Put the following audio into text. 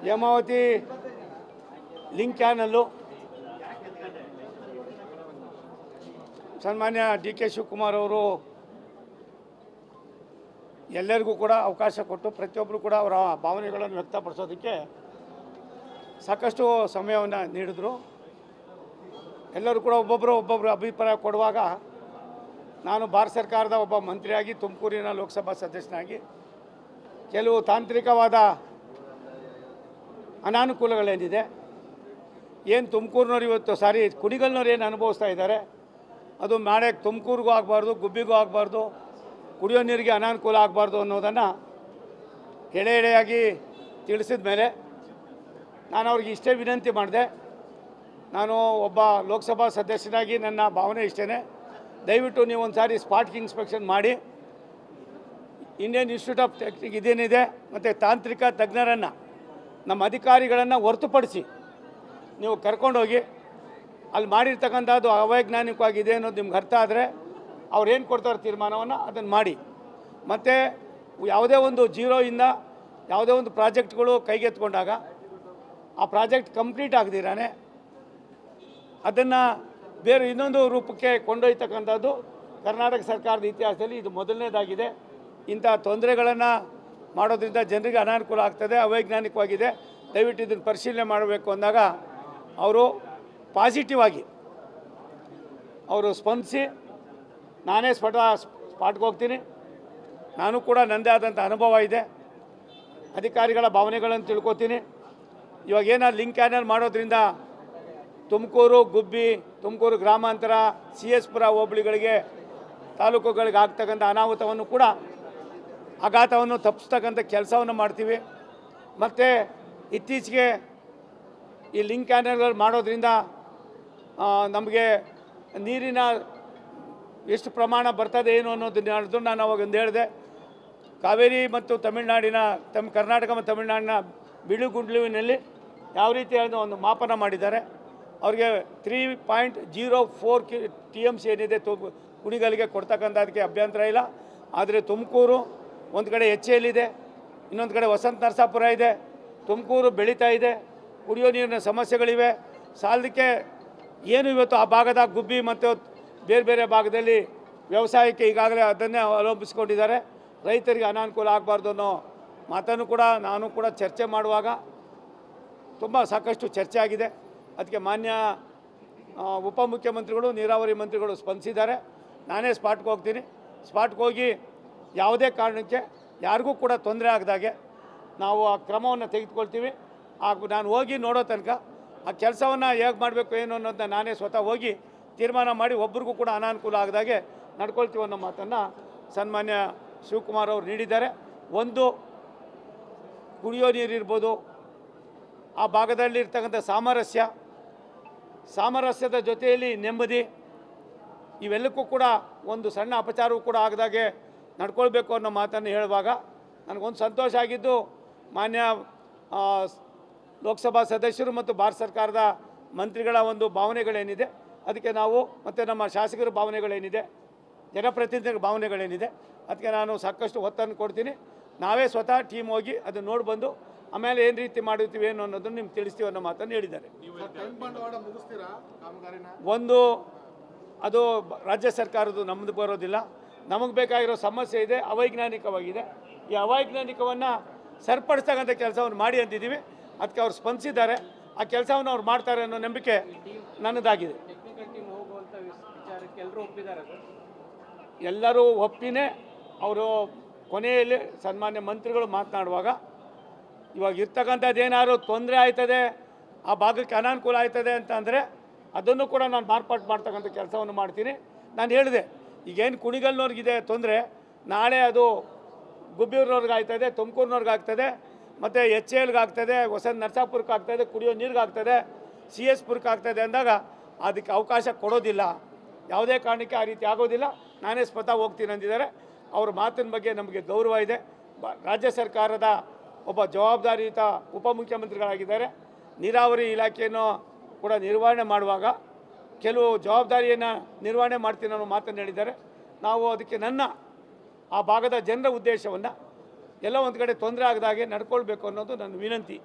Hemavathi link channel ಸನ್ಮಾನ್ಯ D K Shivakumar ಅವರು ಎಲ್ಲರಿಗೂ ಕೂಡ ಅವಕಾಶ ಕೊಟ್ಟು ಪ್ರತಿಯೊಬ್ಬರು ಕೂಡ ಅವರ ಭಾವನೆಗಳನ್ನು ವ್ಯಕ್ತಪಡಿಸೋದಕ್ಕೆ ಸಾಕಷ್ಟು ಸಮಯವನ್ನು ನೀಡಿದರು. ಎಲ್ಲರೂ ಕೂಡ ಒಬ್ಬೊಬ್ಬರು ಅಭಿಪ್ರಾಯ ಕೊಡುವಾಗ ನಾನು ಭಾರತ ಸರ್ಕಾರದ ಒಬ್ಬ ಮಂತ್ರಿಯಾಗಿ ತುಮಕೂರಿನ ಲೋಕಸಭಾ ಸದಸ್ಯನಾಗಿ ಕೆಲವು ತಾಂತ್ರಿಕವಾದ ಅನಾನುಕೂಲಗಳೇನಿದೆ, ಏನು ತುಮಕೂರಿನವ್ರು ಇವತ್ತು ಕುಣಿಗಲ್ನವ್ರು ಏನು ಅನುಭವಿಸ್ತಾ ಇದ್ದಾರೆ ಅದು ನಾಳೆ ತುಮಕೂರಿಗೂ ಆಗಬಾರ್ದು, ಗುಬ್ಬಿಗೂ ಆಗಬಾರ್ದು, ಕುಡಿಯೋ ನೀರಿಗೆ ಅನಾನುಕೂಲ ಆಗಬಾರ್ದು ಅನ್ನೋದನ್ನು ಎಳೆಯಾಗಿ ತಿಳಿಸಿದ ಮೇಲೆ ನಾನು ಅವ್ರಿಗೆ ಇಷ್ಟೇ ವಿನಂತಿ ಮಾಡಿದೆ. ನಾನು ಒಬ್ಬ ಲೋಕಸಭಾ ಸದಸ್ಯನಾಗಿ ನನ್ನ ಭಾವನೆ ಇಷ್ಟೇ, ದಯವಿಟ್ಟು ನೀವು ಒಂದು ಸಾರಿ ಸ್ಪಾಟ್ ಇನ್ಸ್ಪೆಕ್ಷನ್ ಮಾಡಿ ಇಂಡಿಯನ್ ಇನ್ಸ್ಟಿಟ್ಯೂಟ್ ಆಫ್ ಟೆಕ್ನಿಕ್ ಇದೇನಿದೆ ಮತ್ತು ತಾಂತ್ರಿಕ ತಜ್ಞರನ್ನು ನಮ್ಮ ಅಧಿಕಾರಿಗಳನ್ನು ಹೊರತುಪಡಿಸಿ ನೀವು ಕರ್ಕೊಂಡೋಗಿ ಅಲ್ಲಿ ಮಾಡಿರ್ತಕ್ಕಂಥದ್ದು ಅವೈಜ್ಞಾನಿಕವಾಗಿದೆ ಅನ್ನೋದು ನಿಮ್ಗೆ ಅರ್ಥ ಆದರೆ ಅವ್ರು ಏನು ಕೊಡ್ತಾರೆ ತೀರ್ಮಾನವನ್ನು ಅದನ್ನು ಮಾಡಿ. ಮತ್ತು ಯಾವುದೇ ಒಂದು ಜೀರೋಯಿಂದ ಯಾವುದೇ ಒಂದು ಪ್ರಾಜೆಕ್ಟ್ಗಳು ಕೈಗೆತ್ಕೊಂಡಾಗ ಆ ಪ್ರಾಜೆಕ್ಟ್ ಕಂಪ್ಲೀಟ್ ಆಗದಿರಾನೆ ಅದನ್ನು ಬೇರೆ ಇನ್ನೊಂದು ರೂಪಕ್ಕೆ ಕೊಂಡೊಯ್ತಕ್ಕಂಥದ್ದು ಕರ್ನಾಟಕ ಸರ್ಕಾರದ ಇತಿಹಾಸದಲ್ಲಿ ಇದು ಮೊದಲನೇದಾಗಿದೆ. ಇಂಥ ತೊಂದರೆಗಳನ್ನು ಮಾಡೋದ್ರಿಂದ ಜನರಿಗೆ ಅನಾನುಕೂಲ ಆಗ್ತದೆ, ಅವೈಜ್ಞಾನಿಕವಾಗಿದೆ, ದಯವಿಟ್ಟು ಇದನ್ನು ಪರಿಶೀಲನೆ ಮಾಡಬೇಕು ಅಂದಾಗ ಅವರು ಪಾಸಿಟಿವ್ ಆಗಿ ಅವರು ಸ್ಪಂದಿಸಿ ನಾನೇ ಸ್ಪಾಟ್ಗೆ ಹೋಗ್ತೀನಿ. ನಾನು ಕೂಡ ನನ್ನದೇ ಆದಂಥ ಅನುಭವ ಇದೆ, ಅಧಿಕಾರಿಗಳ ಭಾವನೆಗಳನ್ನು ತಿಳ್ಕೊತೀನಿ. ಇವಾಗ ಏನಾದ್ರು ಲಿಂಕ್ ಚಾನಲ್ ಮಾಡೋದ್ರಿಂದ ತುಮಕೂರು, ಗುಬ್ಬಿ, ತುಮಕೂರು ಗ್ರಾಮಾಂತರ, CS ಪುರ ಹೋಬಳಿಗಳಿಗೆ, ತಾಲೂಕುಗಳಿಗೆ ಆಗ್ತಕ್ಕಂಥ ಅನಾಹುತವನ್ನು ಕೂಡ ಆಘಾತವನ್ನು ತಪ್ಪಿಸ್ತಕ್ಕಂಥ ಕೆಲಸವನ್ನು ಮಾಡ್ತೀವಿ. ಮತ್ತು ಇತ್ತೀಚೆಗೆ ಈ ಲಿಂಕ್ ಚಾನಲ್ಗಳು ಮಾಡೋದ್ರಿಂದ ನಮಗೆ ನೀರಿನ ಎಷ್ಟು ಪ್ರಮಾಣ ಬರ್ತದೆ ಏನು ಅನ್ನೋದನ್ನ ಹೇಳಿದ್ರು. ನಾನು ಅವಾಗ ಒಂದು ಹೇಳಿದೆ, ಕಾವೇರಿ ಮತ್ತು ತಮಿಳುನಾಡಿನ ಕರ್ನಾಟಕ ಮತ್ತು ತಮಿಳುನಾಡಿನ ಬಿಳುಗುಂಡ್ಲುವಿನಲ್ಲಿ ಯಾವ ರೀತಿ ಒಂದು ಮಾಪನ ಮಾಡಿದ್ದಾರೆ. ಅವ್ರಿಗೆ 3.04 TMC ಏನಿದೆ ಕುಣಿಗಲ್ಗೆ ಕೊಡ್ತಕ್ಕಂಥದಕ್ಕೆ ಅಭ್ಯಂತರ ಇಲ್ಲ. ಆದರೆ ತುಮಕೂರು ಒಂದು ಕಡೆ HL ಇದೆ, ಇನ್ನೊಂದು ಕಡೆ ವಸಂತ ನರಸಾಪುರ ಇದೆ, ತುಮಕೂರು ಬೆಳೀತಾ ಇದೆ, ಕುಡಿಯೋ ನೀರಿನ ಸಮಸ್ಯೆಗಳಿವೆ. ಸಾಲದಕ್ಕೆ ಏನು ಇವತ್ತು ಆ ಭಾಗದ ಗುಬ್ಬಿ ಮತ್ತು ಬೇರೆ ಬೇರೆ ಭಾಗದಲ್ಲಿ ವ್ಯವಸಾಯಕ್ಕೆ ಈಗಾಗಲೇ ಅದನ್ನೇ ಅವಲಂಬಿಸ್ಕೊಂಡಿದ್ದಾರೆ. ರೈತರಿಗೆ ಅನಾನುಕೂಲ ಆಗಬಾರ್ದು ಅನ್ನೋ ಮಾತನ್ನು ಕೂಡ ನಾನು ಕೂಡ ಚರ್ಚೆ ಮಾಡುವಾಗ ತುಂಬ ಸಾಕಷ್ಟು ಚರ್ಚೆ ಆಗಿದೆ. ಅದಕ್ಕೆ ಮಾನ್ಯ ಉಪಮುಖ್ಯಮಂತ್ರಿಗಳು, ನೀರಾವರಿ ಮಂತ್ರಿಗಳು ಸ್ಪಂದಿಸಿದ್ದಾರೆ. ನಾನೇ ಸ್ಪಾಟ್ಗೆ ಹೋಗ್ತೀನಿ. ಸ್ಪಾಟ್ಗೆ ಹೋಗಿ ಯಾವುದೇ ಕಾರಣಕ್ಕೆ ಯಾರಿಗೂ ಕೂಡ ತೊಂದರೆ ಆಗದಾಗೆ ನಾವು ಆ ಕ್ರಮವನ್ನು ತೆಗೆದುಕೊಳ್ತೀವಿ. ನಾನು ಹೋಗಿ ನೋಡೋ ತನಕ ಆ ಕೆಲಸವನ್ನು ಹೇಗೆ ಮಾಡಬೇಕು ಏನು ಅನ್ನೋದನ್ನ ನಾನೇ ಸ್ವತಃ ಹೋಗಿ ತೀರ್ಮಾನ ಮಾಡಿ ಒಬ್ರಿಗೂ ಕೂಡ ಅನಾನುಕೂಲ ಆಗದಾಗೆ ನಡ್ಕೊಳ್ತೀವಿ ಅನ್ನೋ ಮಾತನ್ನು ಸನ್ಮಾನ್ಯ ಶಿವಕುಮಾರ್ ಅವರು ನೀಡಿದ್ದಾರೆ. ಒಂದು ಕುಡಿಯೋ ನೀರಿರ್ಬೋದು, ಆ ಭಾಗದಲ್ಲಿ ಇರ್ತಕ್ಕಂಥ ಸಾಮರಸ್ಯದ ಜೊತೆಯಲ್ಲಿ ನೆಮ್ಮದಿ, ಇವೆಲ್ಲಕ್ಕೂ ಕೂಡ ಒಂದು ಸಣ್ಣ ಅಪಚಾರವೂ ಕೂಡ ಆಗದಾಗೆ ನಡ್ಕೊಳ್ಬೇಕು ಅನ್ನೋ ಮಾತನ್ನು ಹೇಳುವಾಗ ನನಗೊಂದು ಸಂತೋಷ ಆಗಿದ್ದು, ಮಾನ್ಯ ಲೋಕಸಭಾ ಸದಸ್ಯರು ಮತ್ತು ಭಾರತ ಸರ್ಕಾರದ ಮಂತ್ರಿಗಳ ಒಂದು ಭಾವನೆಗಳೇನಿದೆ ಅದಕ್ಕೆ ನಾವು ಮತ್ತು ನಮ್ಮ ಶಾಸಕರ ಭಾವನೆಗಳೇನಿದೆ, ಜನಪ್ರತಿನಿಧಿಗಳ ಭಾವನೆಗಳೇನಿದೆ ಅದಕ್ಕೆ ನಾನು ಸಾಕಷ್ಟು ಒತ್ತನ್ನು ಕೊಡ್ತೀನಿ. ನಾವೇ ಸ್ವತಃ ಟೀಮ್ ಹೋಗಿ ಅದನ್ನು ನೋಡಿ ಬಂದು ಆಮೇಲೆ ಏನು ರೀತಿ ಮಾಡುತ್ತೀವಿ ಏನು ಅನ್ನೋದನ್ನು ನಿಮ್ಗೆ ತಿಳಿಸ್ತೀವಿ ಅನ್ನೋ ಮಾತನ್ನು ಹೇಳಿದ್ದಾರೆ. ಒಂದು ಅದು ರಾಜ್ಯ ಸರ್ಕಾರದ್ದು, ನಮ್ಮದು ಬರೋದಿಲ್ಲ. ನಮಗೆ ಬೇಕಾಗಿರೋ ಸಮಸ್ಯೆ ಇದೆ, ಅವೈಜ್ಞಾನಿಕವಾಗಿದೆ. ಈ ಅವೈಜ್ಞಾನಿಕವನ್ನು ಸರಿಪಡಿಸ್ತಕ್ಕಂಥ ಕೆಲಸವನ್ನು ಮಾಡಿ ಅಂತಿದ್ದೀವಿ. ಅದಕ್ಕೆ ಅವ್ರು ಸ್ಪಂದಿಸಿದ್ದಾರೆ. ಆ ಕೆಲಸವನ್ನು ಅವ್ರು ಮಾಡ್ತಾರೆ ಅನ್ನೋ ನಂಬಿಕೆ ನನ್ನದಾಗಿದೆ. ಎಲ್ಲರೂ ಒಪ್ಪಿನೇ ಅವರು ಕೊನೆಯಲ್ಲಿ ಸನ್ಮಾನ್ಯ ಮಂತ್ರಿಗಳು ಮಾತನಾಡುವಾಗ ಇವಾಗ ಇರ್ತಕ್ಕಂಥದ್ದು ಏನಾದ್ರು ತೊಂದರೆ ಆಯ್ತದೆ, ಆ ಭಾಗಕ್ಕೆ ಅನಾನುಕೂಲ ಆಯ್ತದೆ ಅಂತ ಅಂದರೆ ಅದನ್ನು ಕೂಡ ನಾನು ಮಾರ್ಪಾಟು ಮಾಡ್ತಕ್ಕಂಥ ಕೆಲಸವನ್ನು ಮಾಡ್ತೀನಿ. ನಾನು ಹೇಳಿದೆ, ಈಗೇನು ಕುಣಿಗಲ್ನವ್ರಿಗಿದೆ ತೊಂದರೆ, ನಾಳೆ ಅದು ಗುಬ್ಬಿಯವ್ರವ್ರಿಗೆ ಆಗ್ತದೆ, ತುಮಕೂರಿನವ್ರಿಗೆ ಆಗ್ತದೆ, ಮತ್ತು HLಗೆ ಆಗ್ತದೆ, ವಸಂತ ನರಸಾಪುರಕ್ಕೆ ಆಗ್ತದೆ, ಕುಡಿಯೋ ನೀರಿಗೆ ಆಗ್ತದೆ, CS ಪುರಕ್ಕೆ ಆಗ್ತದೆ ಅಂದಾಗ ಅದಕ್ಕೆ ಅವಕಾಶ ಕೊಡೋದಿಲ್ಲ. ಯಾವುದೇ ಕಾರಣಕ್ಕೆ ಆ ರೀತಿ ಆಗೋದಿಲ್ಲ. ನಾನೇ ಸ್ವತಃ ಹೋಗ್ತೀನಿ ಅಂದಿದ್ದಾರೆ. ಅವ್ರ ಮಾತಿನ ಬಗ್ಗೆ ನಮಗೆ ಗೌರವ ಇದೆ. ರಾಜ್ಯ ಸರ್ಕಾರದ ಒಬ್ಬ ಜವಾಬ್ದಾರಿಯುತ ಉಪಮುಖ್ಯಮಂತ್ರಿಗಳಾಗಿದ್ದಾರೆ. ನೀರಾವರಿ ಇಲಾಖೆಯನ್ನು ಕೂಡ ನಿರ್ವಹಣೆ ಮಾಡುವಾಗ ಕೆಲವು ಜವಾಬ್ದಾರಿಯನ್ನು ನಿರ್ವಹಣೆ ಮಾಡ್ತೀನಿ ಅನ್ನೋ ಮಾತನ್ನು ಹೇಳಿದ್ದಾರೆ. ನಾವು ಅದಕ್ಕೆ ಆ ಭಾಗದ ಜನರ ಉದ್ದೇಶವನ್ನು ಎಲ್ಲ ಒಂದು ಕಡೆ ತೊಂದರೆ ಆಗದಾಗೆ ನಡ್ಕೊಳ್ಬೇಕು ಅನ್ನೋದು ನನ್ನ ವಿನಂತಿ.